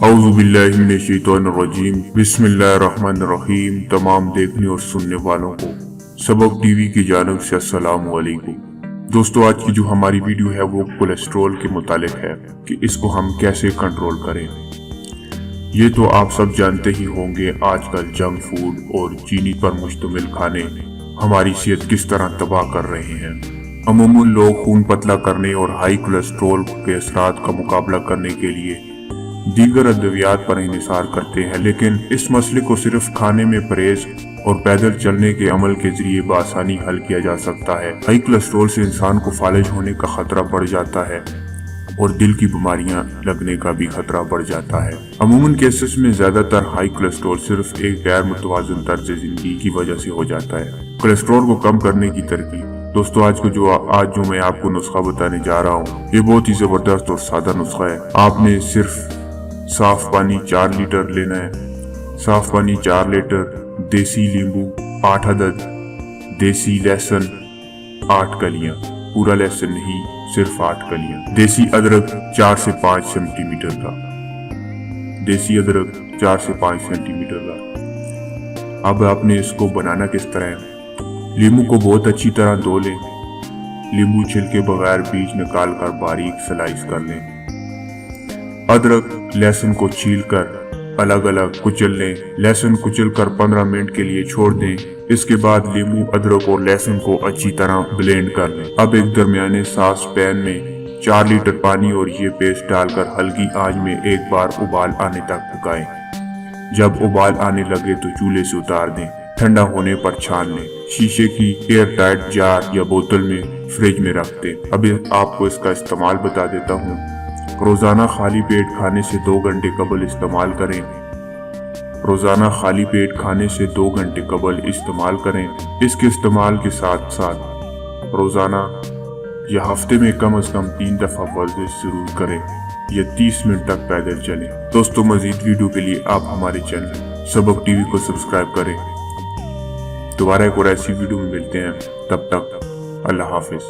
औज़ुबिल्लाहिमिनश्शैतानिर्रजीम बिस्मिल्लाहिर्रहमानिर्रहीम। तमाम देखने और सुनने वालों को सबक टीवी की जानिब से अस्सलामु अलैकुम। दोस्तों, आज की जो हमारी वीडियो है वो कोलेस्ट्रॉल के मुतालिक है कि इसको हम कैसे कंट्रोल करें। ये तो आप सब जानते ही होंगे, आजकल जंक फूड और चीनी पर मुश्तमिल खाने हमारी सेहत किस तरह तबाह कर रहे हैं। अमूमन लोग खून पतला करने और हाई कोलेस्ट्रॉल के असरात का मुकाबला करने के लिए दीगर अद्वियात पर इंहिसार करते हैं, लेकिन इस मसले को सिर्फ खाने में परहेज और पैदल चलने के अमल के जरिए बआसानी हल किया जा सकता है। हाई कोलेस्ट्रॉल से इंसान को फालिज होने का खतरा बढ़ जाता है और दिल की बीमारियां लगने का भी खतरा बढ़ जाता है। अमूमन केसेस में ज्यादातर हाई कोलेस्ट्रॉल सिर्फ एक गैर मुतवाज़िन तर्ज जिंदगी की वजह से हो जाता है। कोलेस्ट्रॉल को कम करने की तरकीब। दोस्तों, आज जो मैं आपको नुस्खा बताने जा रहा हूँ, ये बहुत ही जबरदस्त और सादा नुस्खा है। आपने सिर्फ साफ पानी 4 लीटर लेना है। साफ पानी 4 लीटर, देसी नींबू 8 अदद, देसी लहसुन 8 कलियां, पूरा लहसुन नहीं, सिर्फ 8 कलियां, देसी अदरक 4 से 5 सेंटीमीटर का, देसी अदरक 4 से 5 सेंटीमीटर का। अब आपने इसको बनाना किस तरह है। नींबू को बहुत अच्छी तरह धो लें। नींबू छिलके बगैर बीज निकाल कर बारीक स्लाइस कर लें। अदरक लहसुन को छीलकर अलग अलग कुचल लें। लहसुन कुचल कर 15 मिनट के लिए छोड़ दें। इसके बाद नींबू, अदरक और लहसुन को अच्छी तरह ब्लेंड कर लें। अब एक दरमियाने सास पैन में 4 लीटर पानी और ये पेस्ट डालकर हल्की आंच में एक बार उबाल आने तक पकाएं। जब उबाल आने लगे तो चूल्हे से उतार दें। ठंडा होने पर छान लें। शीशे की एयर टाइट जार या बोतल में फ्रिज में रख दें। अब आपको इसका इस्तेमाल बता देता हूँ। रोजाना खाली पेट खाने से 2 घंटे कबल इस्तेमाल करें। रोजाना खाली पेट खाने से 2 घंटे कबल इस्तेमाल करें। इसके इस्तेमाल के साथ साथ रोजाना या हफ्ते में कम से कम 3 दफा वर्जिश जरूर करें या 30 मिनट तक पैदल चलें। दोस्तों, मजीद वीडियो के लिए आप हमारे चैनल सबक टीवी को सब्सक्राइब करें। दोबारा एक और ऐसी वीडियो में मिलते हैं, तब तक अल्लाह हाफिज।